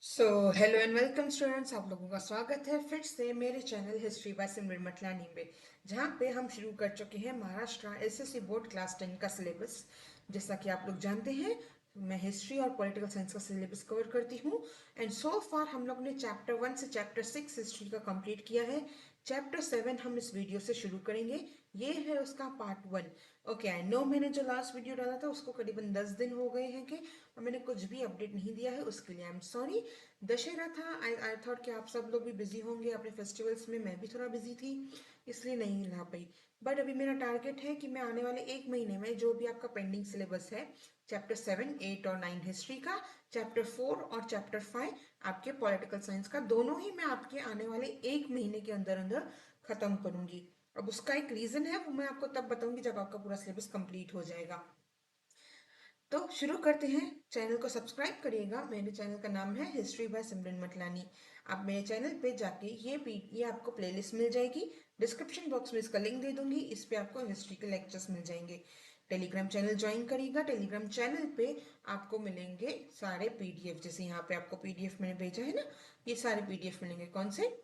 So hello and welcome students, आप लोगों का स्वागत है फिर से मेरे चैनल हिस्ट्री बाय सिमरन मटलानी में, जहाँ पे हम शुरू कर चुके हैं महाराष्ट्र एसएससी बोर्ड क्लास 10 का सिलेबस। जैसा कि आप लोग जानते हैं, मैं हिस्ट्री और पॉलिटिकल साइंस का सिलेबस कवर करती हूँ। एंड सो फार हम लोग ने चैप्टर 1 से चैप्टर 6 हिस्ट्री का कंप्लीट किया है। चैप्टर 7 हम इस वीडियो से शुरू करेंगे। ये है उसका पार्ट 1। ओके, आई नो मैंने जो लास्ट वीडियो डाला था उसको करीबन 10 दिन हो गए हैं कि और मैंने कुछ भी अपडेट नहीं दिया है, उसके लिए आई एम सॉरी। दशहरा था, आई थॉट कि आप सब लोग भी बिजी होंगे अपने फेस्टिवल्स में, मैं भी थोड़ा बिजी थी इसलिए नहीं ला पाई। बट अभी मेरा टारगेट है कि मैं आने वाले एक महीने में जो भी आपका पेंडिंग सिलेबस है, चैप्टर 7, 8 और 9 हिस्ट्री का, चैप्टर 4 और चैप्टर 5 आपके पॉलिटिकल साइंस का, दोनों ही मैं आपके आने वाले एक महीने के अंदर अंदर खत्म करूंगी। अब उसका एक रीजन है, वो मैं आपको तब बताऊंगी जब आपका पूरा सिलेबस कंप्लीट हो जाएगा। तो शुरू करते हैं। चैनल को सब्सक्राइब करिएगा। मेरे चैनल का नाम है हिस्ट्री बाय सिमरन मटलानी। आप मेरे चैनल पे जाके ये आपको प्लेलिस्ट मिल जाएगी। डिस्क्रिप्शन बॉक्स में इसका लिंक दे दूंगी, इस पे आपको हिस्ट्री के लेक्चर्स मिल जाएंगे। टेलीग्राम चैनल ज्वाइन करिएगा। टेलीग्राम चैनल पे आपको मिलेंगे सारे पीडीएफ, जैसे यहाँ पे आपको पीडीएफ मैंने भेजा है ना, ये सारे पीडीएफ मिलेंगे। कौन से?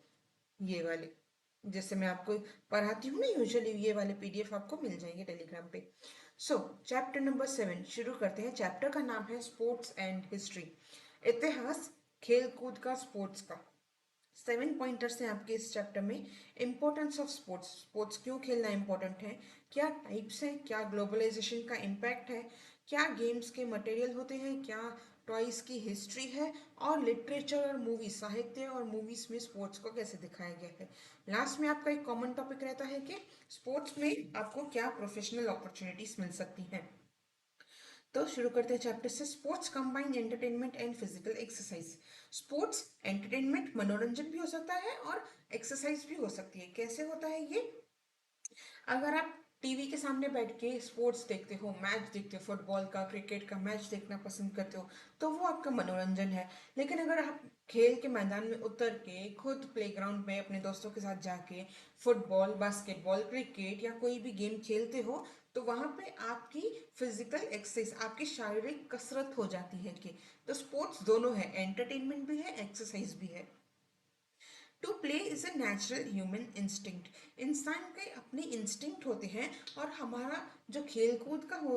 ये वाले, जैसे मैं आपको पढ़ाती हूँ ना यूजुअली, ये वाले पीडीएफ आपको मिल जाएंगे टेलीग्राम पे। सो चैप्टर नंबर 7 शुरू करते हैं। चैप्टर का नाम है स्पोर्ट्स एंड हिस्ट्री, इतिहास खेल कूद का, स्पोर्ट्स का। 7 पॉइंटर्स हैं आपके इस चैप्टर में। इंपॉर्टेंस ऑफ स्पोर्ट्स, स्पोर्ट्स क्यों खेलना इंपॉर्टेंट है, क्या टाइप्स हैं, क्या ग्लोबलाइजेशन का इम्पैक्ट है, क्या गेम्स के मटेरियल होते हैं, क्या टॉयज की हिस्ट्री है, और लिटरेचर और मूवी, साहित्य और मूवीज में स्पोर्ट्स को कैसे दिखाया गया है। लास्ट में आपका एक कॉमन टॉपिक रहता है कि स्पोर्ट्स में आपको क्या प्रोफेशनल अपॉर्चुनिटीज मिल सकती हैं। तो शुरू करते हैं चैप्टर से। Sports combine entertainment and physical exercise. Sports entertainment, मनोरंजन भी हो सकता है और एक्सरसाइज भी हो सकती है। कैसे होता है ये? अगर आप टीवी के सामने बैठ के स्पोर्ट्स देखते हो, मैच देखते हो, फुटबॉल का, क्रिकेट का मैच देखना पसंद करते हो, तो वो आपका मनोरंजन है। लेकिन अगर आप खेल के मैदान में उतर के खुद प्लेग्राउंड में अपने दोस्तों के साथ जाके फुटबॉल, बास्केटबॉल, क्रिकेट या कोई भी गेम खेलते हो, तो वहां पे आपकी फिजिकल एक्सरसाइज, आपकी शारीरिक कसरत हो जाती है। कि तो स्पोर्ट्स दोनों है, एंटरटेनमेंट भी है, एक्सरसाइज भी है। To play is a natural human instinct. इंसान के अपने इंस्टिंक्ट होते हैं, और हमारा जो खेल कूद का हो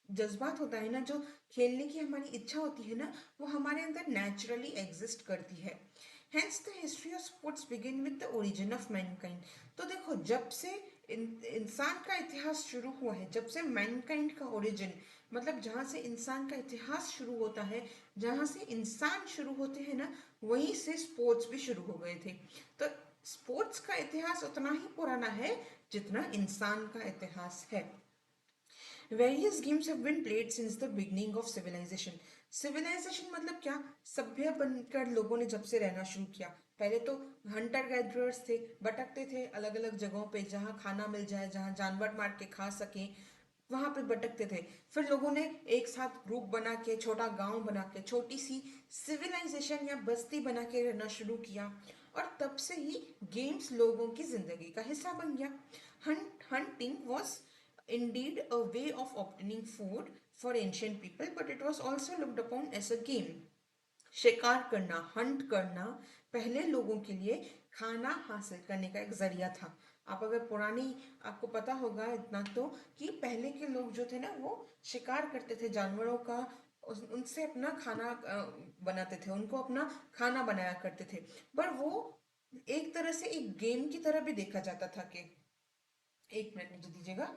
जज्बात होता है ना, जो खेलने की हमारी इच्छा होती है ना, वो हमारे अंदर नेचुरली एग्जिस्ट करती है। Hence the history of sports begin with the origin of Mankind. तो देखो, जब से इंसान का इतिहास शुरू हुआ है, जब से मैनकाइंड का ओरिजिन, मतलब जहाँ से इंसान का इतिहास शुरू होता है, जहाँ से इंसान शुरू होते हैं ना, वहीं से स्पोर्ट्स भी शुरू हो गए थे। तो स्पोर्ट्स का इतिहास उतना ही पुराना है जितना इंसान का इतिहास है। Various games have been played since the beginning of civilisation. Civilisation मतलब क्या? सभ्य बनकर लोगों ने जब से रहना शुरू किया। पहले तो हंटर गैदरर्स थे, भटकते थे अलग अलग जगहों पे, जहाँ खाना मिल जाए, जहाँ जानवर मार के खा सकें, वहां पे भटकते थे। फिर लोगों ने एक साथ ग्रुप बना के, छोटा गांव बना के, छोटी सी सिविलाइजेशन या बस्ती बना के रहना शुरू किया। और तब से ही गेम्स लोगों की जिंदगी का हिस्सा बन गया। Hunting was indeed a way of obtaining food for ancient people, but it was also looked upon as a game. शिकार करना, हंट करना, पहले लोगों के लिए खाना हासिल करने का एक जरिया था। आप अगर पुरानी, आपको पता होगा इतना तो, कि पहले के लोग जो थे ना, वो शिकार करते थे जानवरों का, उनसे अपना खाना बनाते थे, उनको अपना खाना बनाया करते थे। पर वो एक तरह से एक गेम की तरह भी देखा जाता था। कि एक मिनट मुझे दीजिएगा।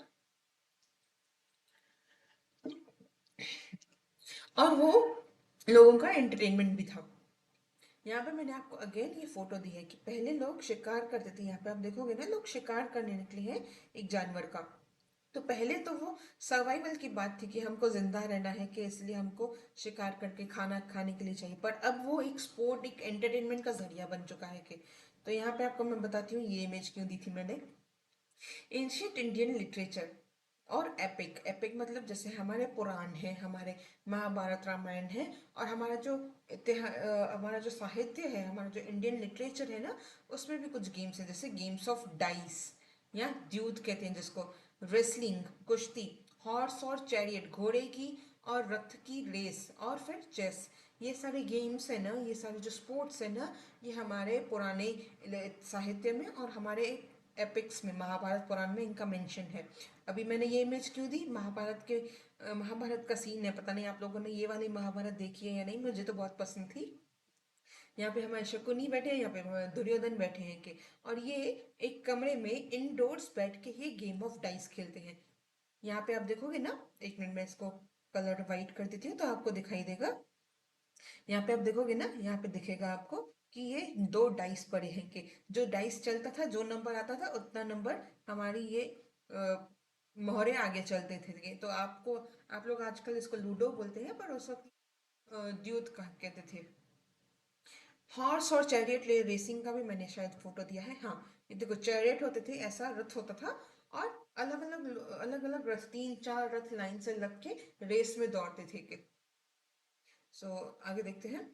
और वो लोगों का एंटरटेनमेंट भी था। यहाँ पे मैंने आपको अगेन ये फोटो दी है कि पहले लोग शिकार करते थे। यहाँ पे आप देखोगे ना, लोग शिकार करने निकले हैं एक जानवर का। तो पहले तो वो सर्वाइवल की बात थी कि हमको जिंदा रहना है, कि इसलिए हमको शिकार करके खाना खाने के लिए चाहिए। पर अब वो एक स्पोर्ट, एक एंटरटेनमेंट का जरिया बन चुका है। कि तो यहाँ पे आपको मैं बताती हूँ, ये इमेज क्यों दी थी मैंने। एंशियंट इंडियन लिटरेचर और एपिक। एपिक मतलब जैसे हमारे पुराण है, हमारे महाभारत रामायण है, और हमारा जो हमारा जो साहित्य है, हमारा जो इंडियन लिटरेचर है ना, उसमें भी कुछ गेम्स हैं, जैसे गेम्स ऑफ डाइस या द्यूत कहते हैं जिसको, रेसलिंग कुश्ती, हॉर्स और चैरियट घोड़े की और रथ की रेस, और फिर चेस। ये सारे गेम्स है ना, ये सारे जो स्पोर्ट्स है ना, ये हमारे पुराने साहित्य में और हमारे एपिक्स में, महाभारत पुराण में इनका मेंशन है। अभी मैंने ये इमेज क्यों दी, महाभारत के महाभारत का सीन है, पता नहीं आप लोगों ने ये वाली महाभारत देखी है या नहीं, मुझे तो बहुत पसंद थी। यहाँ पे हमारे शकुनी बैठे हैं, यहाँ पे हमारे दुर्योधन बैठे हैं के, और ये एक कमरे में इंडोर्स बैठ के ये गेम ऑफ डाइस खेलते हैं। यहाँ पे आप देखोगे ना, एक मिनट में इसको कलर वाइट कर देती हूँ तो आपको दिखाई देगा। यहाँ पे आप देखोगे ना, यहाँ पे दिखेगा आपको कि ये दो डाइस पड़े हैं कि जो डाइस चलता था, जो नंबर आता था उतना नंबर हमारी ये मोहरे आगे चलते थे। तो आपको, आप लोग आजकल इसको लूडो बोलते हैं, पर उस वक्त द्यूत का कहते थे। हॉर्स और चैरियट रेसिंग का भी मैंने शायद फोटो दिया है, हाँ। ये देखो, चैरियट होते थे, ऐसा रथ होता था, और अलग अलग रथ, तीन चार रथ लाइन से लग के रेस में दौड़ते थे कि। सो आगे देखते हैं।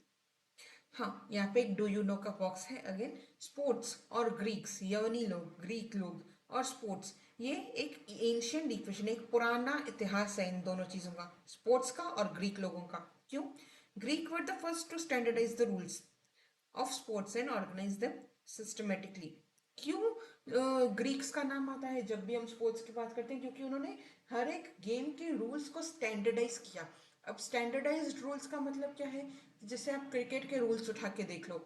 हाँ, यहाँ पे एक डू यू नो का बॉक्स है अगेन। स्पोर्ट्स और ग्रीक्स, यवनी लोग, ग्रीक लोग और स्पोर्ट्स, ये एक एंशियंट इक्वेशन, एक पुराना इतिहास है इन दोनों चीजों का, स्पोर्ट्स का और ग्रीक लोगों का। क्यों? Greek were the first to standardise the rules of sports and organise them systematically. क्यों ग्रीक्स का नाम आता है जब भी हम स्पोर्ट्स की बात करते हैं? क्योंकि उन्होंने हर एक गेम के रूल्स को स्टैंडर्डाइज किया। अब स्टैंडर्डाइज्ड रूल्स का मतलब क्या है? जैसे आप क्रिकेट के रूल्स उठा के देख लो,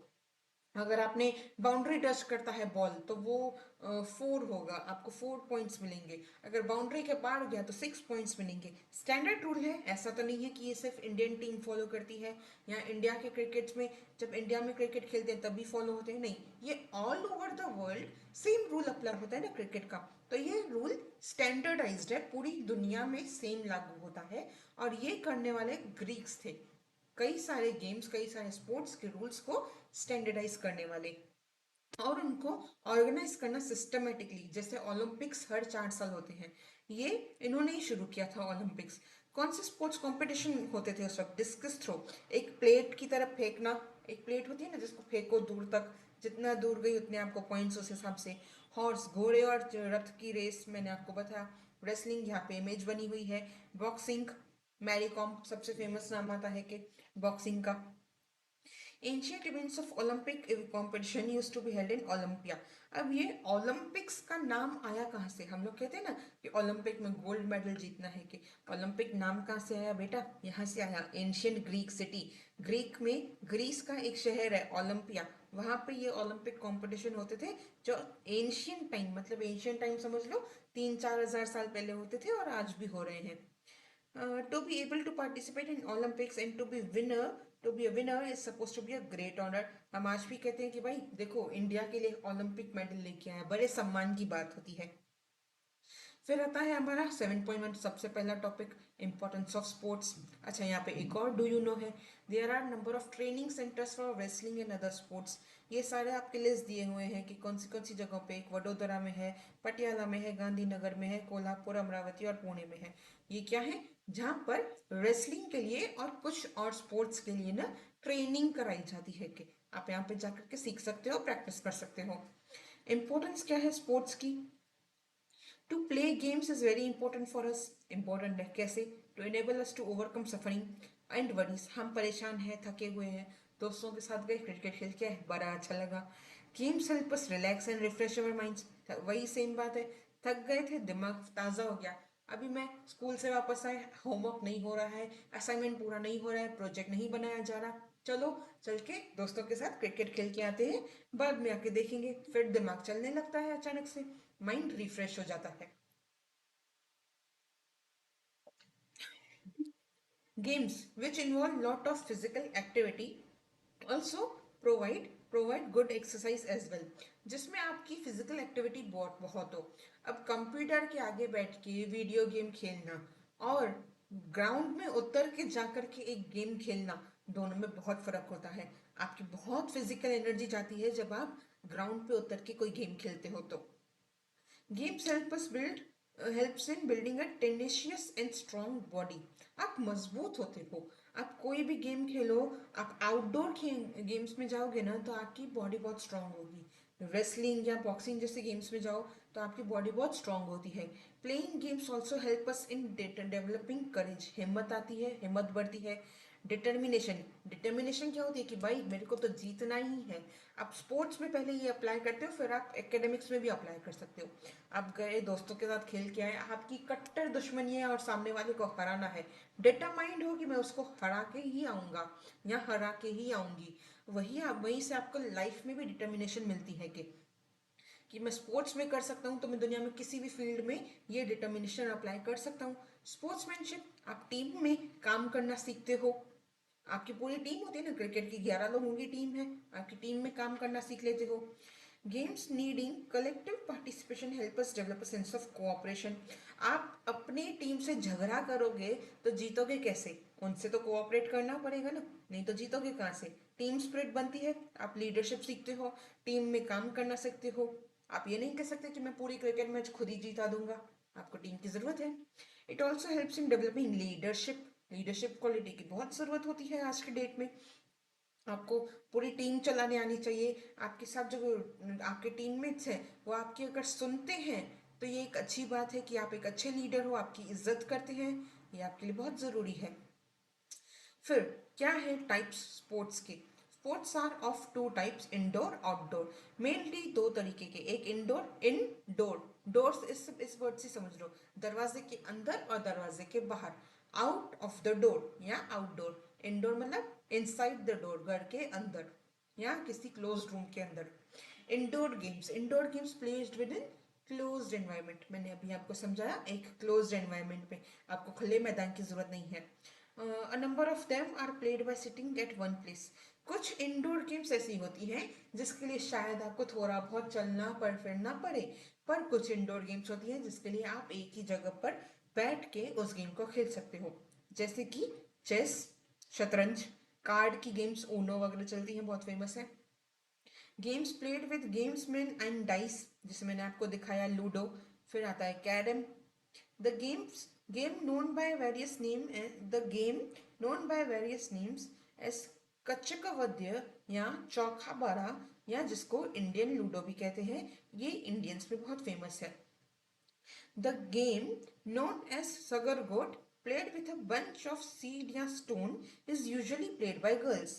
अगर आपने बाउंड्री टच करता है बॉल तो वो 4 होगा, आपको 4 पॉइंट्स मिलेंगे। अगर बाउंड्री के पार गया तो 6 पॉइंट्स मिलेंगे। स्टैंडर्ड रूल है, ऐसा तो नहीं है कि ये सिर्फ इंडियन टीम फॉलो करती है या इंडिया के क्रिकेट में, जब इंडिया में क्रिकेट खेलते हैं तभी फॉलो होते हैं, नहीं, ये all over the world same rule apply होता है ना क्रिकेट का। तो ये रूल स्टैंडर्डाइज्ड है, पूरी दुनिया में सेम लागू होता है, और ये करने वाले ग्रीक्स थे। कई सारे गेम्स, कई सारे स्पोर्ट्स के रूल्स को स्टैंडर्डाइज करने वाले, और उनको ऑर्गेनाइज करना सिस्टमेटिकली। जैसे ओलंपिक्स हर 4 साल होते हैं, ये इन्होंने ही शुरू किया था ओलंपिक्स। कौन से स्पोर्ट्स कंपटीशन होते थे उस वक्त? डिस्कस थ्रो, एक प्लेट की तरफ फेंकना, एक प्लेट होती है ना जिसको फेंको दूर तक, जितना दूर गई उतने आपको पॉइंट्स उस हिसाब से। हॉर्स, घोड़े और रथ की रेस मैंने आपको बताया। रेसलिंग, यहाँ पे इमेज बनी हुई है। बॉक्सिंग, मैरी कॉम सबसे फेमस नाम आता है कि बॉक्सिंग का। Ancient events of Olympic competition use to be held in Olympia. अब ये ओलंपिक्स का नाम आया कहाँ से? हम लोग कहते हैं ना कि ओलंपिक में गोल्ड मेडल जीतना है, कि ओलंपिक नाम कहाँ से आया बेटा? यहाँ से आया, एंशियंट ग्रीक सिटी, ग्रीक में, ग्रीस का एक शहर है ओलंपिया, वहां पे ये ओलंपिक कंपटीशन होते थे, जो एंशियंट टाइम, मतलब एंशियंट टाइम समझ लो 3-4 हज़ार साल पहले होते थे और आज भी हो रहे हैं। To be able to participate in Olympics and to be a winner is supposed to be a great honor। हम आज भी कहते हैं कि भाई देखो, इंडिया के लिए ओलंपिक मेडल लेके आया, बड़े सम्मान की बात होती है। फिर आता है हमारा 7.1, सबसे पहला टॉपिक, इंपॉर्टेंस ऑफ स्पोर्ट्स। अच्छा, यहाँ पे एक और डू यू नो है। There are number of training centres for wrestling and other sports. ये सारे आपके लिस्ट दिए हुए हैं कि कौन सी जगहों पे, एक वडोदरा में है, पटियाला में है, गांधीनगर में है, कोल्हापुर, अमरावती और पुणे में है। ये क्या है? जहाँ पर रेसलिंग के लिए और कुछ और स्पोर्ट्स के लिए ना ट्रेनिंग कराई जाती है, कि आप यहाँ पे जाकर के सीख सकते हो, प्रैक्टिस कर सकते हो। इंपॉर्टेंस क्या है स्पोर्ट्स की? To play games is very important for us. Important है कैसे? To enable us to overcome suffering and worries. हम परेशान हैं, थके हुए हैं, दोस्तों के साथ गए, क्रिकेट खेल के आए, बड़ा अच्छा लगा। Games help us relax and refresh our minds. वही सेम बात है, थक गए थे, दिमाग ताज़ा हो गया। अभी मैं स्कूल से वापस आए, होमवर्क नहीं हो रहा है, असाइनमेंट पूरा नहीं हो रहा है, प्रोजेक्ट नहीं बनाया जा रहा, चलो चल के दोस्तों के साथ क्रिकेट खेल के आते हैं, बाद में आके देखेंगे। फिर दिमाग चलने लगता है, अचानक से माइंड रिफ्रेश हो जाता है। Games which involve lot of physical activity also provide good exercise as well, जिसमें आपकी फिजिकल एक्टिविटी बहुत बहुत हो। अब कंप्यूटर के आगे बैठ के वीडियो गेम खेलना और ग्राउंड में उतर के जाकर के एक गेम खेलना, दोनों में बहुत फर्क होता है। आपकी बहुत फिजिकल एनर्जी जाती है जब आप ग्राउंड पे उतर के कोई गेम खेलते हो तो। Games helps in building a tenacious and strong body. आप मजबूत होते हो। आप कोई भी गेम खेलो, आप आउटडोर गेम्स में जाओगे ना तो आपकी बॉडी बहुत स्ट्रांग होगी। रेसलिंग या बॉक्सिंग जैसे गेम्स में जाओ तो आपकी बॉडी बहुत स्ट्रांग होती है। Playing games also help us in developing courage. हिम्मत आती है, हिम्मत बढ़ती है। डिटर्मिनेशन, डिटर्मिनेशन क्या होती है कि भाई मेरे को तो जीतना ही है। आप स्पोर्ट्स में पहले ये अप्लाई करते हो, फिर आप एकेडमिक्स में भी अप्लाई कर सकते हो। आप गए दोस्तों के साथ खेल के आए, आपकी कट्टर दुश्मनी है और सामने वाले को हराना है, डिटरमाइंड हो कि मैं उसको हरा के ही आऊंगा या हरा के ही आऊंगी, वहीं से आपको लाइफ में भी डिटर्मिनेशन मिलती है कि मैं स्पोर्ट्स में कर सकता हूँ तो मैं दुनिया में किसी भी फील्ड में ये डिटर्मिनेशन अप्लाई कर सकता हूँ। स्पोर्ट्समैनशिप, आप टीम में काम करना सीखते हो। आपकी पूरी टीम होती है ना, क्रिकेट की 11 लोगों की टीम है, आपकी टीम में काम करना सीख लेते हो। Games needing collective participation help us develop a sense of cooperation. आप अपनी टीम से झगड़ा करोगे तो जीतोगे कैसे? उनसे तो कोऑपरेट करना पड़ेगा ना, नहीं तो जीतोगे कहाँ से? टीम स्पिरिट बनती है, आप लीडरशिप सीखते हो, टीम में काम करना सीखते हो। आप ये नहीं कह सकते कि मैं पूरी क्रिकेट मैच खुद ही जीता दूंगा, आपको टीम की जरूरत है। It also helps in developing leadership, leadership quality की बहुत जरूरत होती है आज के डेट में। आपको पूरी टीम चलाने आनी चाहिए। आपके साथ जो आपके टीममेट्स हैं वो आपकी अगर सुनते हैं तो ये एक अच्छी बात है कि आप एक अच्छे लीडर हो, आपकी इज्जत करते हैं, ये आपके लिए बहुत ज़रूरी है। फिर क्या है टाइप्स स्पोर्ट्स के? Sports are of two types, indoor outdoor. Mainly दो तरीके के, एक इंडोर, इनडोर। डोर्स इस वर्ड से समझ लो, दरवाजे के अंदर और दरवाजे के बाहर, आउट ऑफ द डोर या आउटडोर। इंडोर मतलब इनसाइड द डोर, घर के अंदर या किसी क्लोज रूम के अंदर। Indoor games, indoor games played with in closed environment. मैंने अभी आपको समझाया, एक क्लोज्ड एनवायरनमेंट में, आपको खुले मैदान की जरूरत नहीं है। A number of them are played by sitting at one place. कुछ इंडोर गेम्स ऐसी होती हैं जिसके लिए शायद आपको थोड़ा बहुत चलना पर फिरना पड़े, पर कुछ इंडोर गेम्स होती हैं जिसके लिए आप एक ही जगह पर बैठ के उस गेम को खेल सकते हो, जैसे कि चेस, शतरंज, कार्ड की गेम्स, ऊनो वगैरह चलती हैं, बहुत फेमस है। Games played with games man and dice, जिसे मैंने आपको दिखाया लूडो। फिर आता है carrom. The games game known by various name the game known by various names as कच्चकवद्य या चौखा बारा, या जिसको इंडियन लूडो भी कहते हैं, ये इंडियंस में बहुत फेमस है। The game known as Sagargot, played with a bunch of seed या stone, is usually played by girls.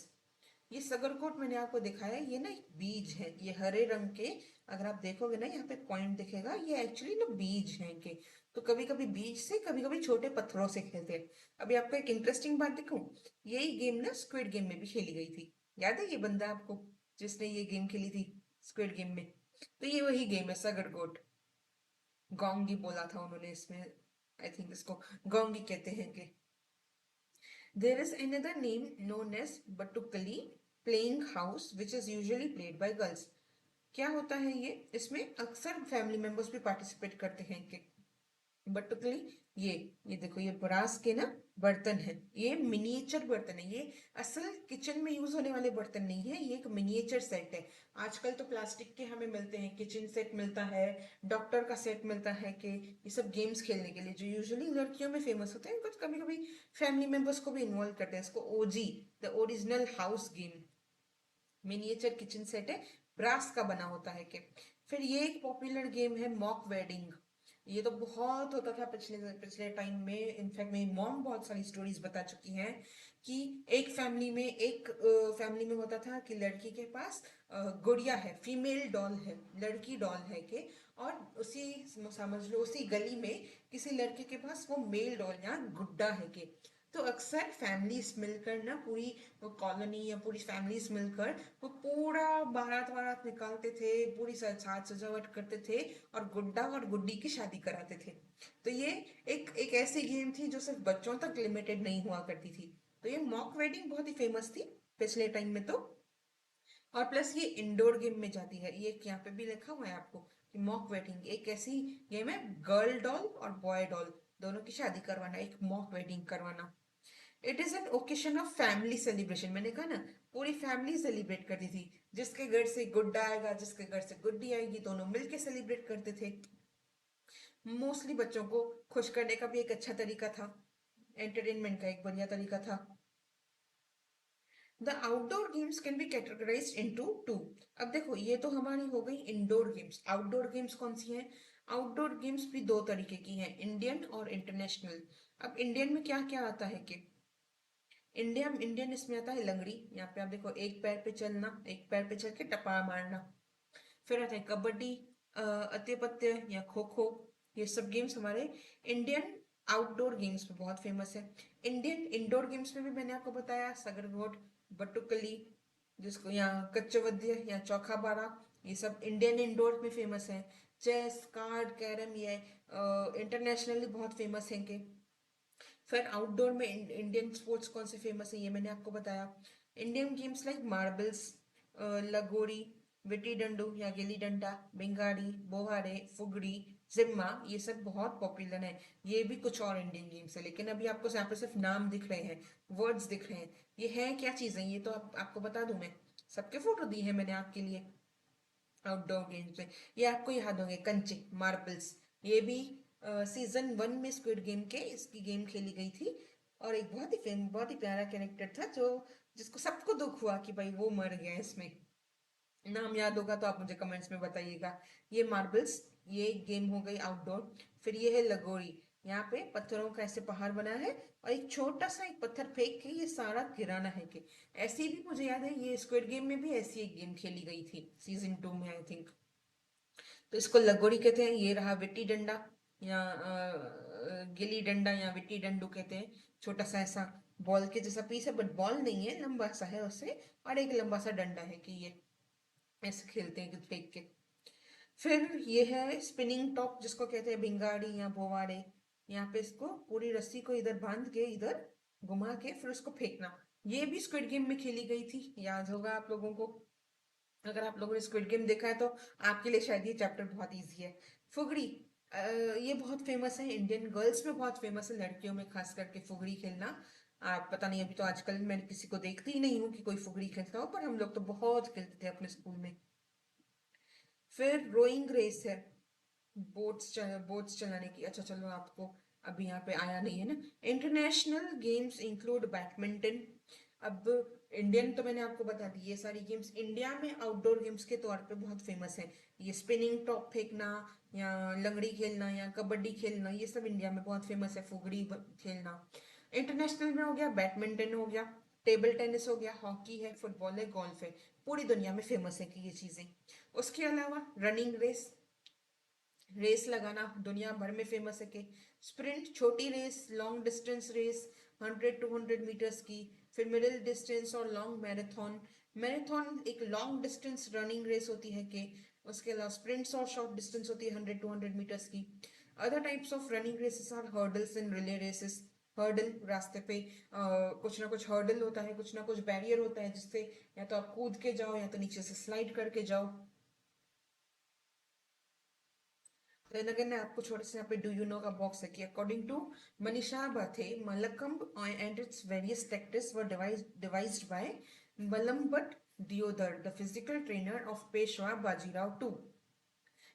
ये सगरकोट मैंने आपको दिखाया, ये ना एक बीज है, ये हरे रंग के, अगर आप देखोगे ना यहाँ पे पॉइंट दिखेगा, ये एक्चुअली ना बीज हैं इनके। तो कभी कभी बीज से, कभी कभी छोटे पत्थरों से खेलते हैं। अभी आपको एक इंटरेस्टिंग बात दिखाऊं, यही गेम ना स्क्विड गेम में भी खेली गई थी। याद है ये बंदा आपको जिसने ये गेम खेली थी स्क्विड गेम में? तो ये वही गेम है सगरकोट। गोंगी बोला था उन्होंने इसमें, आई थिंक इसको गोंगी कहते हैं कि। There is another name known as Batukali playing house which is usually played by girls. क्या होता है ये? इसमें अक्सर फैमिली मेंबर्स भी पार्टिसिपेट करते हैं कि बटुकली, ये देखो, ये ब्रास के ना बर्तन है, ये मिनिएचर बर्तन है, ये असल किचन में यूज होने वाले बर्तन नहीं है, ये एक मिनिएचर सेट है। आजकल तो प्लास्टिक के हमें मिलते हैं, किचन सेट मिलता है, डॉक्टर का सेट मिलता है, कि ये सब गेम्स खेलने के लिए जो यूजुअली लड़कियों में फेमस होते हैं, कुछ कभी कभी फैमिली मेंबर्स को भी इन्वॉल्व करते हैं। इसको OG, the original house game, miniature kitchen set है, ब्रास का बना होता है कि। फिर ये एक पॉपुलर गेम है मॉक वेडिंग। ये तो बहुत होता था पिछले पिछले टाइम में, इनफैक्ट मेरी मॉम बहुत सारी स्टोरीज बता चुकी हैं कि एक फैमिली में होता था कि लड़की के पास गुड़िया है, फीमेल डॉल है, लड़की डॉल है के, और उसी, समझ लो उसी गली में किसी लड़के के पास वो मेल डॉल या गुड्डा है के। तो अक्सर फैमिलीज मिलकर ना, पूरी वो कॉलोनी या पूरी फैमिलीज मिलकर वो पूरा बारात वारात निकालते थे, पूरी साज सजावट करते थे और गुड्डा और गुड्डी की शादी कराते थे। तो ये एक ऐसी गेम थी जो सिर्फ बच्चों तक लिमिटेड नहीं हुआ करती थी। तो ये मॉक वेडिंग बहुत ही फेमस थी पिछले टाइम में तो। और प्लस ये इंडोर गेम में जाती है, ये यहाँ पे भी लिखा हुआ है आपको कि मॉक वेडिंग एक ऐसी गेम है, गर्ल डॉल और बॉय डॉल दोनों की शादी करवाना, एक मॉक वेडिंग करवाना। It is an occasion of family celebration, मैंने कहा ना, पूरी फैमिली सेलिब्रेट करती थी, जिसके घर से गुड्डा आएगा, जिसके घर से गुड्डी आएगी, दोनों मिलके सेलिब्रेट करते थे। मोस्टली बच्चों को खुश करने का भी एक अच्छा तरीका था, एंटरटेनमेंट का एक बढ़िया तरीका था। The outdoor games can be categorised into two. अब देखो, ये तो हमारी हो गई इंडोर गेम्स। आउटडोर गेम्स कौन सी हैं? आउटडोर गेम्स भी दो तरीके की हैं, इंडियन और इंटरनेशनल। अब इंडियन में क्या क्या आता है कि इंडियन इसमें आता है लंगड़ी। यहाँ पे आप देखो, एक पैर पे चलना, एक पैर पे चल के टपा मारना। फिर आता है कबड्डी, अत्ते पत्ते या खो खो। ये सब गेम्स हमारे इंडियन आउटडोर गेम्स में बहुत फेमस है। इंडियन इंडोर गेम्स में भी मैंने आपको बताया, सगरगोट, बटुकली, जिसको यहाँ कच्चवद्य या चौखा बारा, ये सब इंडियन इंडोर में फेमस है। चेस, कार्ड, कैरम, ये इंटरनेशनली बहुत फेमस है के। फिर आउटडोर में इंडियन स्पोर्ट्स कौन से फेमस है ये मैंने आपको बताया। इंडियन गेम्स लाइक मार्बल्स, लगोरी, विटी डंडू या गिल्ली डंडा, बिंगाड़ी, बोहारे, फुगड़ी, जिम्मा, ये सब बहुत पॉपुलर है। ये भी कुछ और इंडियन गेम्स है, लेकिन अभी आपको यहाँ पे सिर्फ नाम दिख रहे हैं, वर्ड्स दिख रहे हैं। ये है क्या चीजें, ये तो आपको बता दूं मैं। सबके फोटो दी है मैंने आपके लिए आउटडोर गेम्स में। ये आपको याद होंगे, कंचे, मार्बल्स। ये भी सीजन 1 में स्क्विड गेम के इसकी गेम खेली गई थी। और एक बहुत ही प्यारा कैरेक्टर था जो जिसको सबको दुख हुआ कि भाई वो मर गया इसमें। नाम याद होगा तो आप मुझे कमेंट्स में बताइएगा। ये मार्बल्स, ये गेम हो गई आउटडोर। फिर ये है लगोरी। यहाँ पे पत्थरों का ऐसे पहाड़ बना है और एक छोटा सा एक पत्थर फेंक के ये सारा गिराना है कि। ऐसी भी मुझे याद है, ये स्क्विड गेम में भी ऐसी एक गेम खेली गई थी सीजन 2 में, आई थिंक। तो इसको लगोरी कहते हैं। ये रहा विट्टी डंडा या गिल्ली डंडा या विट्टी डंडू कहते हैं। छोटा सा ऐसा बॉल के जैसा पीस है, बट बॉल नहीं है, लंबा सा है उससे। और एक लंबा सा डंडा है कि ये ऐसे खेलते हैं कि फेंक के। फिर ये है स्पिनिंग टॉप, जिसको कहते हैं भिंगाड़ी या बोवाड़े। यहाँ पे इसको पूरी रस्सी को इधर बांध के इधर घुमा के फिर उसको फेंकना। ये भी स्क्विड गेम में खेली गई थी, याद होगा आप लोगों को। अगर आप लोगों ने स्क्विड गेम देखा है तो आपके लिए शायद ये चैप्टर बहुत इजी है। फुगड़ी, ये बहुत फेमस है, इंडियन गर्ल्स में बहुत फेमस है, लड़कियों में खास करके फुगड़ी खेलना। आप पता नहीं, अभी तो आजकल मैं किसी को देखती ही नहीं हूँ कि कोई फुगड़ी खेलता हो, पर हम लोग तो बहुत खेलते थे अपने स्कूल में। फिर रोइंग रेस है, बोट्स चलाने की। अच्छा चलो, आपको अभी यहाँ पे आया नहीं है ना। International games include badminton. अब इंडियन तो मैंने आपको बता दी, ये सारी गेम्स इंडिया में आउटडोर गेम्स के तौर पे बहुत फेमस है। ये स्पिनिंग टॉप फेंकना या लंगड़ी खेलना या कबड्डी खेलना, ये सब इंडिया में बहुत फेमस है। खेलना। इंटरनेशनल में हो गया, बैडमिंटन हो गया, टेबल टेनिस हो गया, हॉकी है, फुटबॉल है, गोल्फ है। पूरी दुनिया में फेमस है कि ये चीजें। उसके अलावा रनिंग रेस, रेस लगाना दुनिया भर में फेमस है कि। स्प्रिंट, छोटी race, long distance race, 100 200 metres की। फिर मिडिल डिस्टेंस और लॉन्ग मैराथन। मैराथन एक लॉन्ग डिस्टेंस रनिंग रेस होती है कि। उसके अलावा स्प्रिंट्स और शॉर्ट डिस्टेंस होती है 100 200 मीटर्स की। Other types of running races are hurdles and relay races. Hurdle, रास्ते पे कुछ ना कुछ हर्डल होता है, कुछ ना कुछ बैरियर होता है, जिससे या तो आप कूद के जाओ या तो नीचे से स्लाइड करके जाओ। Then again, मैं आपको छोटे से यहाँ पे डू यू नो का बॉक्स है कि according to Manisha Bathe, Mallakhamb and its various tactics were devised by Balambhat Deodhar, the physical trainer of Peshwa Bajirao two.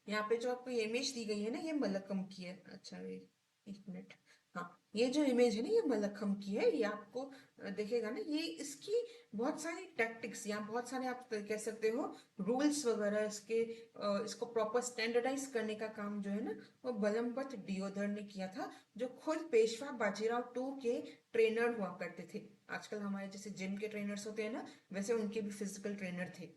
यहाँ पे जो आपको ये इमेज दी गई है ना, ये मलक्कम की है। अच्छा, एक मिनट। हाँ, ये जो इमेज है ना, ये मलक्कम की है। ये आपको देखेगा ना, ये इसकी बहुत सारी टैक्टिक्स या बहुत सारे आप कह सकते हो रूल्स वगैरह इसके, इसको प्रॉपर स्टैंडर्डाइज करने का काम जो है ना, वो बलमपत दियोदर ने किया था, जो खुद पेशवा बाजीराव टू के ट्रेनर हुआ करते थे। आजकल हमारे जैसे जिम के ट्रेनर्स होते हैं ना, वैसे उनके भी फिजिकल ट्रेनर थे।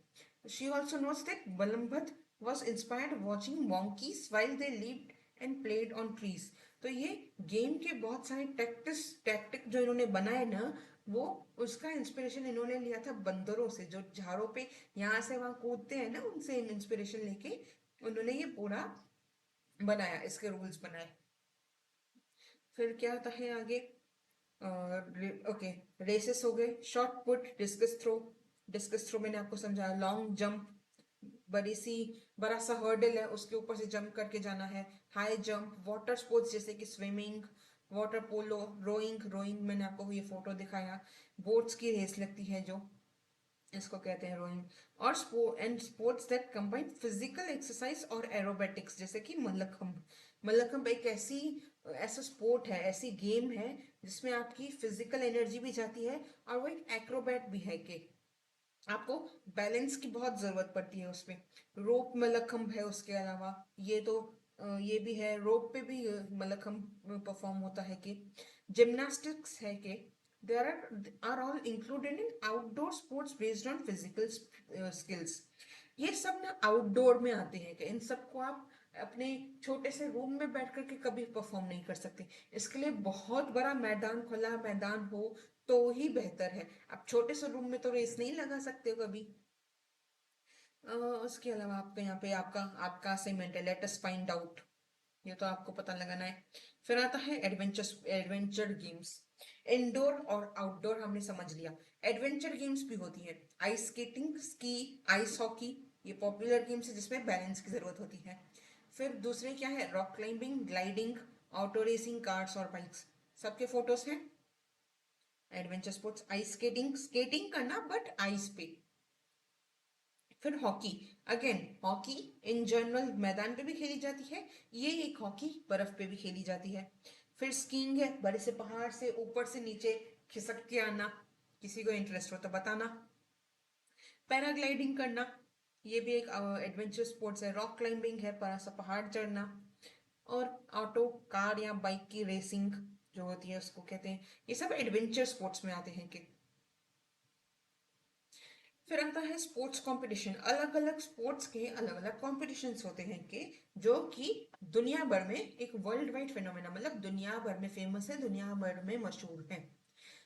She also notes that Balambhat was inspired watching monkeys while they lived and played on trees। तो ये गेम के बहुत सारे टैक्टिक जो इन्होंने बनाए ना, वो उसका इंस्पिरेशन इन्होंने लिया था बंदरों से, जो झाड़ों पे यहाँ से वहां कूदते हैं ना, उनसे इंस्पिरेशन लेके उन्होंने ये पूरा बनाया, इसके रूल्स बनाए। फिर क्या होता है आगे। ओके, रेसेस हो गए, short put, discus throw. Discus throw मैंने आपको समझाया। लॉन्ग जंप, बड़ी सी बड़ा सा हर्डल है, उसके ऊपर से जंप करके जाना है। हाई जंप, वाटर स्पोर्ट्स जैसे कि swimming, water polo, rowing. Rowing मैंने आपको ये फोटो दिखाया। बोट्स की रेस लगती है जो, इसको कहते हैं रोइंग। और sports that combine physical exercise और एरोबेटिक्स, जैसे कि मल्लखंभ। मल्लखंभ एक ऐसा स्पोर्ट है, ऐसी गेम है जिसमें आपकी फिजिकल एनर्जी भी जाती है और वो एक एक्रोबैट भी है कि आपको बैलेंस की बहुत जरूरत पड़ती है उसमें। रोप मलखम्ब है उसके अलावा। ये तो ये भी है, रोप पे भी मलखम्ब परफॉर्म होता है कि। जिम्नास्टिक्स है कि are all included in outdoor sports based on physical skills. ये सब ना आउटडोर में आते हैं कि इन सबको आप अपने छोटे से रूम में बैठ करके कभी परफॉर्म नहीं कर सकते। इसके लिए बहुत बड़ा मैदान, खुला मैदान हो तो ही बेहतर है। आप छोटे से रूम में तो रेस नहीं लगा सकते हो कभी। उसके अलावा आपका यहाँ पे आपका आपका असाइनमेंट है, लेट अस फाइंड आउट। ये तो आपको पता लगाना है। फिर आता है एडवेंचर गेम्स। इंडोर और आउटडोर हमने समझ लिया। एडवेंचर गेम्स भी होती है, ice skating, ski, ice hockey. ये पॉपुलर गेम्स है जिसमें बैलेंस की जरूरत होती है। फिर दूसरे क्या है, rock climbing, gliding, auto racing, cars और बाइक्स। सबके फोटोज हैं। Adventure sports, ice skating, skating करना बट आइस पे। फिर hockey, again hockey in general मैदान पे भी खेली जाती है, ये एक हॉकी बर्फ पे भी खेली जाती है। फिर स्कीइंग है, बड़े से पहाड़ से ऊपर से नीचे खिसक के आना, किसी को इंटरेस्ट हो तो बताना। पैराग्लाइडिंग करना, ये भी एक एडवेंचर स्पोर्ट्स है। रॉक क्लाइंबिंग है, बड़ा सा पहाड़ चढ़ना। और ऑटो, कार या बाइक की रेसिंग जो होती है उसको कहते हैं। ये सब एडवेंचर स्पोर्ट्स में आते हैं कि। फिर आता है स्पोर्ट्स कंपटीशन। अलग अलग स्पोर्ट्स के अलग अलग कॉम्पिटिशन्स होते हैं कि जो कि दुनिया भर में एक वर्ल्ड वाइड फिनोमेना, मतलब दुनिया भर में फेमस है, दुनिया भर में मशहूर है।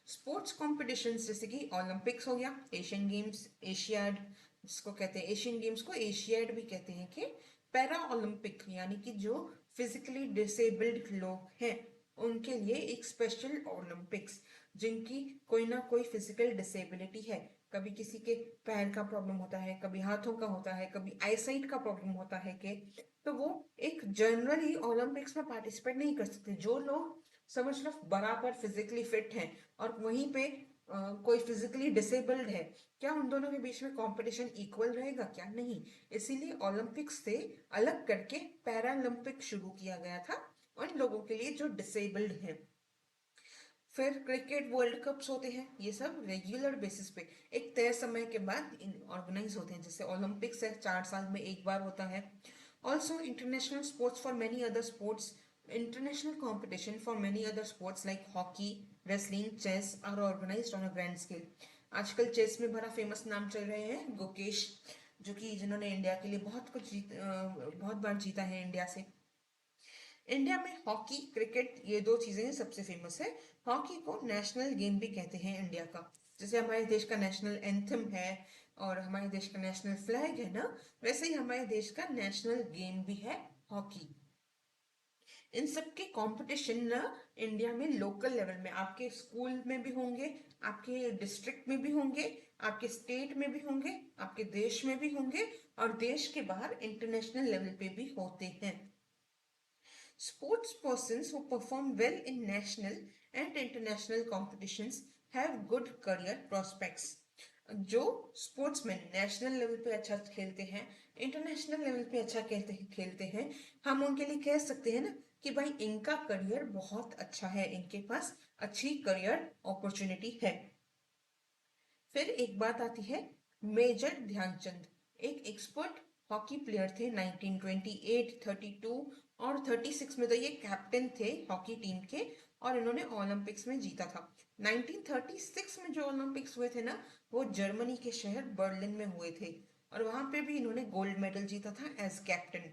स्पोर्ट्स कॉम्पिटिशन्स जैसे कि ओलंपिक्स हो गया, एशियन गेम्स, एशियाड जिसको कहते हैं, एशियन गेम्स को एशियाड भी कहते हैं कि। पैरा ओलंपिक यानी कि जो फिजिकली डिसेबल्ड लोग हैं उनके लिए एक स्पेशल ओलंपिक्स, जिनकी कोई ना कोई फिजिकल डिसेबिलिटी है। कभी किसी के पैर का प्रॉब्लम होता है, कभी हाथों का होता है, कभी आईसाइट का प्रॉब्लम होता है कि तो वो एक जनरली ओलंपिक्स में पार्टिसिपेट नहीं कर सकते। जो लोग समझ लो बराबर फिजिकली फिट हैं और वहीं पे कोई फिजिकली डिसेबल्ड है, क्या उन दोनों के बीच में कंपटीशन इक्वल रहेगा? क्या नहीं। इसीलिए ओलंपिक्स से अलग करके पैरालंपिक शुरू किया गया था उन लोगों के लिए जो डिसेबल्ड हैं। फिर क्रिकेट वर्ल्ड कप्स होते हैं, ये सब रेगुलर बेसिस पे एक तय समय के बाद ऑर्गेनाइज होते हैं। जैसे ओलंपिक्स है, 4 साल में एक बार होता है। Also international sports for many other sports, international competition for many other sports like hockey, wrestling, chess are organise on a grand scale. आजकल चेस में बड़ा फेमस नाम चल रहे हैं गुकेश, जो कि जिन्होंने इंडिया के लिए बहुत बार जीता है इंडिया से। इंडिया में हॉकी, क्रिकेट, ये दो चीजें सबसे फेमस है। हॉकी को नेशनल गेम भी कहते हैं इंडिया का। जैसे हमारे देश का नेशनल एंथम है और हमारे देश का नेशनल फ्लैग है ना, वैसे ही हमारे देश का नेशनल गेम भी है हॉकी। इन सब के कंपटीशन ना इंडिया में लोकल लेवल में, आपके स्कूल में भी होंगे, आपके डिस्ट्रिक्ट में भी होंगे, आपके स्टेट में भी होंगे, आपके देश में भी होंगे और देश के बाहर इंटरनेशनल लेवल पे भी होते हैं। Sports persons who perform well in national and international competitions have good career prospects. जो स्पोर्ट्समैन नेशनल लेवल पे अच्छा खेलते हैं, इंटरनेशनल लेवल पे अच्छा खेलते हैं, हम उनके लिए कह सकते हैं ना कि भाई इनका करियर बहुत अच्छा है, इनके पास अच्छी करियर अपॉर्चुनिटी है। फिर एक बात आती है, मेजर ध्यानचंद एक एक्सपर्ट हॉकी प्लेयर थे। 1928, 32 और 36 में तो ये कैप्टन थे हॉकी टीम के और इन्होंने ओलंपिक्स में जीता था। 1936 में जो ओलंपिक्स हुए थे ना, वो जर्मनी के शहर बर्लिन में हुए थे और वहां पे भी इन्होंने गोल्ड मेडल जीता था एज कैप्टन।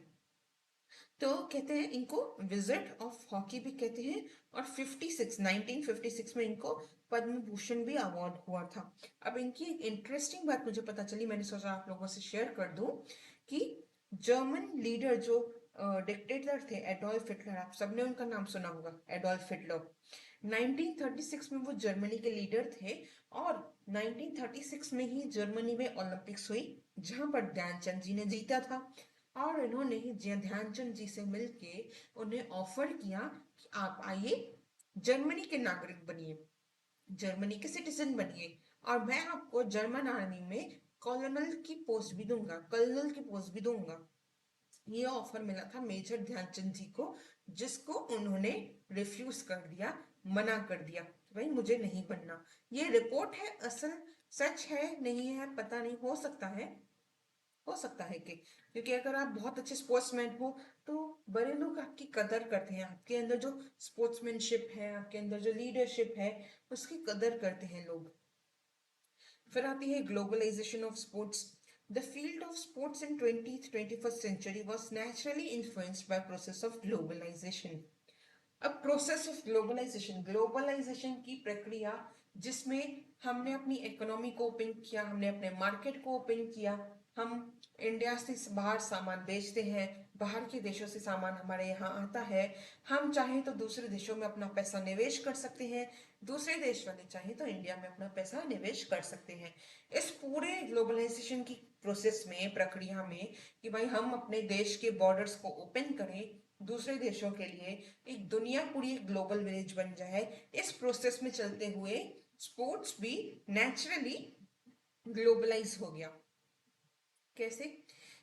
तो कहते हैं इनको विजिट ऑफ हॉकी भी कहते हैं। और 1956 में इनको पद्म भूषण भी अवार्ड हुआ था। अब इनकी एक इंटरेस्टिंग बात मुझे पता चली, मैंने सोचा आप लोगों से शेयर कर दूं कि जर्मन लीडर जो डिक्टेटर थे एडोल्फ हिटलर, आप सबने उनका नाम सुना होगा, एडोल्फ हिटलर। 1936 में वो जर्मनी के लीडर थे और 1936 में ही जर्मनी में ओलंपिक्स हुई जहां पर ध्यानचंद जी ने जीता था। और इन्होंने ध्यानचंद जी से मिलके उन्हें ऑफर किया कि आप आइए, जर्मनी के नागरिक बनिए, जर्मनी के सिटीजन बनिए और मैं आपको जर्मन आर्मी में कॉलोनल की पोस्ट भी दूंगा, कर्नल की पोस्ट भी दूंगा। ये ऑफर मिला था मेजर ध्यानचंद जी को, जिसको उन्होंने रिफ्यूज कर दिया, मना कर दिया, भाई मुझे नहीं बनना। ये रिपोर्ट है, असल सच है नहीं है पता नहीं, हो सकता है हो सकता है कि, क्योंकि अगर आप बहुत अच्छे स्पोर्ट्समैन हो तो बड़े लोग आपकी कदर करते हैं, आपके अंदर जो स्पोर्ट्समैनशिप है, आपके अंदर जो लीडरशिप है, उसकी कदर करते हैं लोग। फिर आती है globalisation of sports. The field of sports in 20th-21st century was naturally influenced by process of globalisation. अब प्रोसेस ऑफ ग्लोबलाइजेशन, ग्लोबलाइजेशन की प्रक्रिया जिसमें हमने अपनी इकोनॉमी को ओपन किया, हमने अपने मार्केट को ओपन किया, हम इंडिया से बाहर सामान बेचते हैं, बाहर के देशों से सामान हमारे यहाँ आता है, हम चाहें तो दूसरे देशों में अपना पैसा निवेश कर सकते हैं, दूसरे देश वाले चाहें तो इंडिया में अपना पैसा निवेश कर सकते हैं। इस पूरे ग्लोबलाइजेशन की प्रोसेस में, प्रक्रिया में, कि भाई हम अपने देश के बॉर्डर्स को ओपन करें दूसरे देशों के लिए, एक दुनिया पूरी एक ग्लोबल विलेज बन जाए, इस प्रोसेस में चलते हुए स्पोर्ट्स भी नेचुरली ग्लोबलाइज हो गया। कैसे?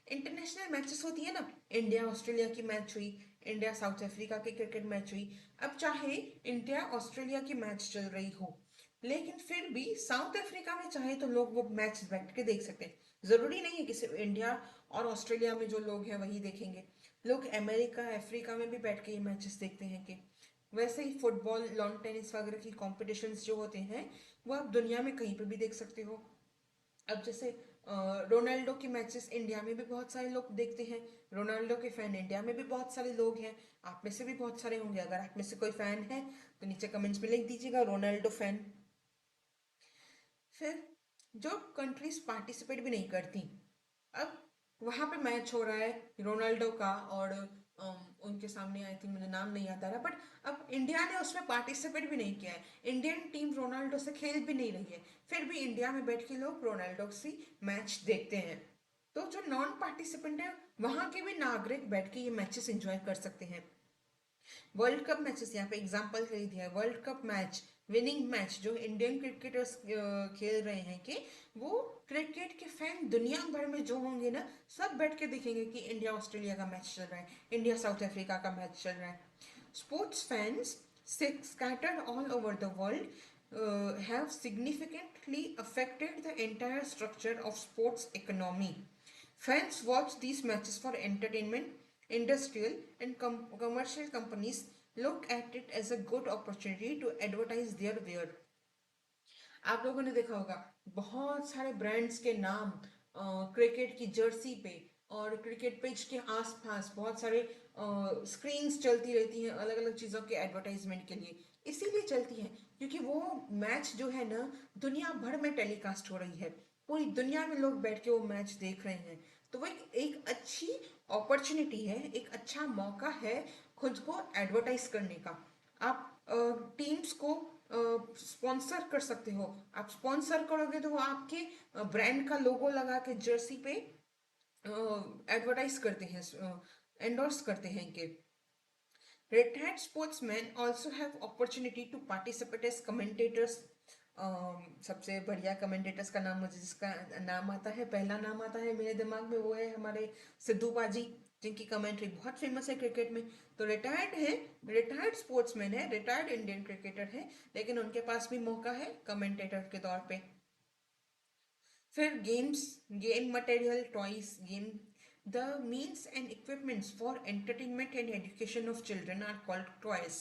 इंटरनेशनल मैचेस होती है ना, इंडिया ऑस्ट्रेलिया की मैच हुई, इंडिया साउथ अफ्रीका की क्रिकेट मैच हुई। अब चाहे इंडिया ऑस्ट्रेलिया की मैच चल रही हो, लेकिन फिर भी साउथ अफ्रीका में चाहे तो लोग वो मैच बैठ के देख सकते हैं। जरूरी नहीं है कि सिर्फ इंडिया और ऑस्ट्रेलिया में जो लोग हैं वही देखेंगे, लोग अमेरिका अफ्रीका में भी बैठ के ये मैचेस देखते हैं। कि वैसे ही फुटबॉल, लॉन टेनिस वगैरह की कॉम्पिटिशन्स जो होते हैं वो आप दुनिया में कहीं पर भी देख सकते हो। अब जैसे रोनाल्डो की मैचेस इंडिया में भी बहुत सारे लोग देखते हैं, रोनाल्डो के फैन इंडिया में भी बहुत सारे लोग हैं, आप में से भी बहुत सारे होंगे। अगर आप में से कोई फैन है तो नीचे कमेंट्स में लिख दीजिएगा रोनाल्डो फैन। फिर जो कंट्रीज पार्टिसिपेट भी नहीं करती, अब वहां पे मैच हो रहा है रोनाल्डो का, और उनके सामने आई थिंक मुझे नाम नहीं आता रहा, बट अब इंडिया ने उसमें पार्टिसिपेट भी नहीं किया है, इंडियन टीम रोनाल्डो से खेल भी नहीं रही है, फिर भी इंडिया में बैठ के लोग रोनाल्डो से मैच देखते हैं। तो जो नॉन पार्टिसिपेंट है वहां के भी नागरिक बैठ के ये मैचेस एंजॉय कर सकते हैं। वर्ल्ड कप मैचेस यहाँ पे एग्जांपल के लिए दिया है, world cup match, winning match जो इंडियन क्रिकेटर्स खेल रहे हैं, कि वो क्रिकेट के फैन दुनिया भर में जो होंगे ना, सब बैठ के देखेंगे कि इंडिया ऑस्ट्रेलिया का मैच चल रहा है, इंडिया साउथ अफ्रीका का मैच चल रहा है। Sports fans scattered all over the world have significantly affected the entire structure of sports economy. Fans watch these matches for entertainment. Industrial and commercial companies look at it as a good opportunity to advertise their wear. आप लोगों ने देखा होगा बहुत सारे brands के नाम cricket की जर्सी पे और क्रिकेट पिच के आसपास बहुत सारे स्क्रीन्स चलती रहती हैं अलग अलग चीज़ों के एडवर्टाइजमेंट के लिए। इसीलिए चलती हैं क्योंकि वो मैच जो है ना दुनिया भर में टेलीकास्ट हो रही है, पूरी दुनिया में लोग बैठ के वो मैच देख रहे हैं। तो वो एक अच्छी अपॉर्चुनिटी है, एक अच्छा मौका है खुद को एडवर्टाइज करने का। आप टीम्स को स्पॉन्सर कर सकते हो, आप स्पॉन्सर करोगे तो वो आपके ब्रांड का लोगो लगा के जर्सी पे एडवर्टाइज करते हैं, एंडोर्स करते हैं कि retired sportsmen also have opportunity to participate as commentators. सबसे बढ़िया कमेंटेटर्स का नाम मुझे जिसका नाम आता है, पहला नाम आता है मेरे दिमाग में, वो है हमारे सिद्धू पाजी, जिनकी कमेंट्री बहुत फेमस है क्रिकेट में। तो रिटायर्ड है, रिटायर्ड स्पोर्ट्समैन है, रिटायर्ड इंडियन क्रिकेटर है, लेकिन उनके पास भी मौका है कमेंटेटर के तौर पे। फिर games, game material, toys, game, the means and equipments for entertainment and education of children are called toys.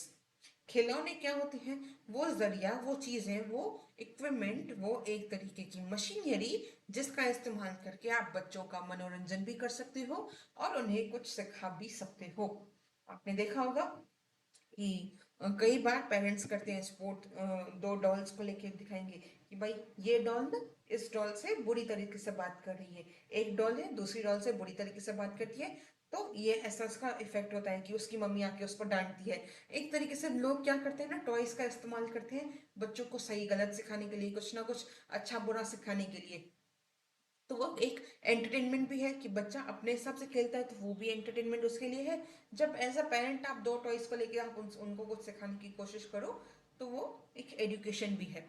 खिलौने क्या होते हैं? वो जरिया, वो चीजें, वो इक्विपमेंट, वो एक तरीके की मशीनरी जिसका इस्तेमाल करके आप बच्चों का मनोरंजन भी कर सकते हो और उन्हें कुछ सिखा भी सकते हो। आपने देखा होगा कि कई बार पेरेंट्स करते हैं स्पोर्ट, दो डॉल्स को लेके दिखाएंगे कि भाई ये डॉल ना इस डॉल से बुरी तरीके से बात कर रही है, एक डॉल है दूसरी डॉल से बुरी तरीके से बात करती है, तो ये ऐसा इसका इफेक्ट होता है कि उसकी मम्मी आके उसको डांटती है। एक तरीके से लोग क्या करते हैं ना, टॉयज का इस्तेमाल करते हैं बच्चों को सही गलत सिखाने के लिए, कुछ ना कुछ अच्छा बुरा सिखाने के लिए। तो वो एक एंटरटेनमेंट भी है कि बच्चा अपने हिसाब से खेलता है तो वो भी एंटरटेनमेंट उसके लिए है। जब एज अ पेरेंट आप दो टॉयज को लेके आप उनको कुछ सिखाने की कोशिश करो तो वो एक एजुकेशन भी है।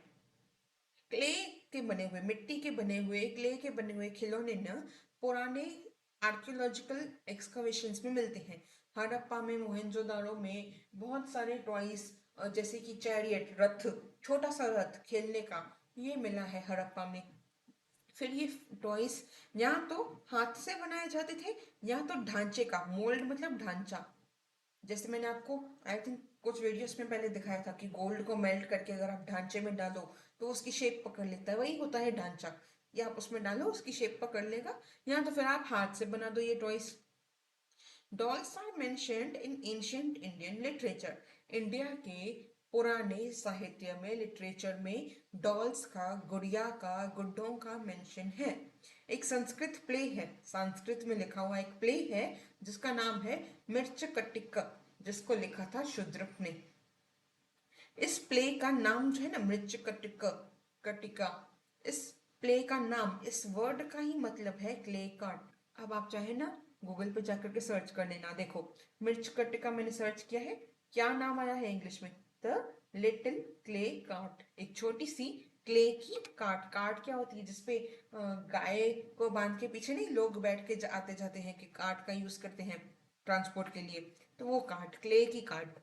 क्ले के बने हुए, मिट्टी के बने हुए, क्ले के बने हुए खिलौने ना पुराने आर्कियोलॉजिकल एक्सकवेशंस में मिलते हैं। हड़प्पा में, मोहनजोदाड़ो में बहुत सारे टॉयज जैसे कि चैरियट, रथ, छोटा सा रथ खेलने का, ये मिला है हड़प्पा में। फिर ये टॉयज या तो हाथ से बनाए जाते थे या तो ढांचे का, मोल्ड मतलब ढांचा। जैसे मैंने आपको आई थिंक कुछ वीडियोस में पहले दिखाया था कि गोल्ड को मेल्ट करके अगर आप ढांचे में डालो तो उसकी शेप पकड़ लेता है, वही होता है ढांचा। या आप उसमें डालो उसकी शेप पकड़ लेगा, या तो फिर आप हाथ से बना दो ये toys. Dolls are mentioned in ancient Indian literature. India के पुराने साहित्य में, लिटरेचर में डॉल्स का, गुड़िया का, गुड्डों का मेंशन है। एक संस्कृत प्ले है, संस्कृत में लिखा हुआ एक प्ले है जिसका नाम है मिर्च कटिका, जिसको लिखा था शूद्रक ने। इस प्ले का नाम जो है ना, मिर्च कटिका, कटिका, इस प्ले का नाम, इस वर्ड का ही मतलब है क्ले काट। अब आप चाहे ना गूगल पे जाकर के सर्च कर लेना, देखो मिर्च कटिका मैंने सर्च किया है, क्या नाम आया है इंग्लिश में, द लिटिल क्ले काट। एक छोटी सी क्ले की काट। काट क्या होती है, जिसपे गाय को बांध के पीछे नहीं लोग बैठ के आते जाते हैं, कि काट का यूज करते हैं ट्रांसपोर्ट के लिए, तो वो काट, क्ले की काट।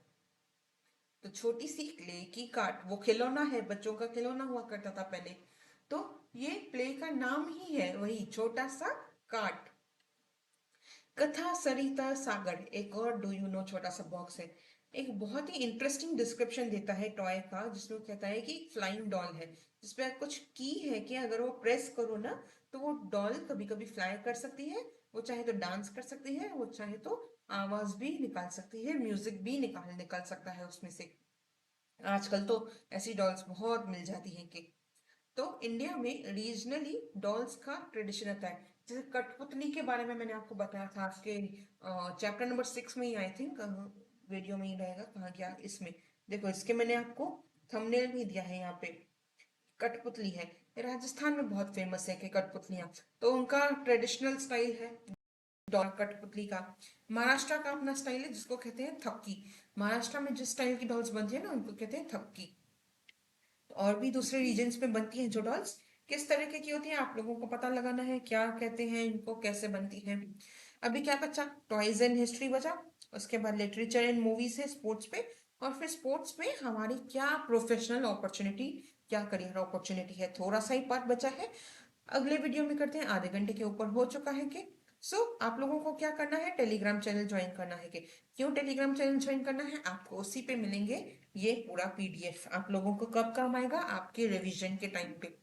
तो छोटी सी क्ले की काट, वो खिलौना है, बच्चों का खिलौना हुआ करता था पहले। तो ये प्ले का नाम ही है वही छोटा सा काट। कथा सरिता सागर, एक और डू यू नो छोटा सा बॉक्स है। एक बहुत ही इंटरेस्टिंग डिस्क्रिप्शन देता है टॉय का, जिसमें कहता है कि फ्लाइंग डॉल है, जिसपे कुछ की है कि अगर वो प्रेस करो ना तो वो डॉल कभी कभी फ्लाई कर सकती है, वो चाहे तो डांस कर सकती है, वो चाहे तो आवाज भी निकाल सकती है, म्यूजिक भी निकाल निकाल सकता है उसमें से। आजकल तो ऐसी डॉल्स बहुत मिल जाती हैं कि। तो इंडिया में रीजनली डॉल्स का ट्रेडिशन रहता है। जैसे कठपुतली के बारे में मैंने आपको बताया था आपके चैप्टर नंबर 6 में ही, आई थिंक वीडियो में ही रहेगा, कहाँ गया इसमें, देखो इसके मैंने आपको थंबनेल भी दिया है यहाँ पे। कठपुतली है, राजस्थान में बहुत फेमस है कि कठपुतलियां, तो उनका ट्रेडिशनल स्टाइल है डॉल कठपुतली का। महाराष्ट्र का अपना स्टाइल है जिसको कहते हैं थपकी। महाराष्ट्र में जिस स्टाइल की डॉल्स बनती है ना उनको कहते हैं थपकी। और भी दूसरे रीजन्स में बनती हैं जो डॉल्स, किस तरीके की होती है आप लोगों को पता लगाना है, क्या कहते हैं इनको, कैसे बनती हैं। अभी क्या बचा, टॉयज एंड हिस्ट्री बचा, उसके बाद लिटरेचर एंड मूवीज है स्पोर्ट्स पे, और फिर स्पोर्ट्स में हमारी क्या प्रोफेशनल अपॉर्चुनिटी, क्या करियर अपॉर्चुनिटी है, थोड़ा सा ही पार्ट बचा है। अगले वीडियो में करते हैं, आधे घंटे के ऊपर हो चुका है कि। आप लोगों को क्या करना है, टेलीग्राम चैनल ज्वाइन करना है कि। क्यों टेलीग्राम चैनल ज्वाइन करना है, आपको उसी पे मिलेंगे ये पूरा पीडीएफ, आप लोगों को कब काम आएगा, आपके रिवीजन के टाइम पे।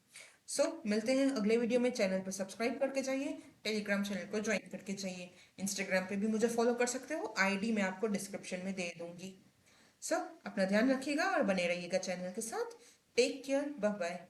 मिलते हैं अगले वीडियो में। चैनल पर सब्सक्राइब करके जाइए, टेलीग्राम चैनल को ज्वाइन करके जाइए, इंस्टाग्राम पे भी मुझे फॉलो कर सकते हो, आईडी मैं आपको डिस्क्रिप्शन में दे दूंगी। अपना ध्यान रखिएगा और बने रहिएगा चैनल के साथ। Take care, bye bye.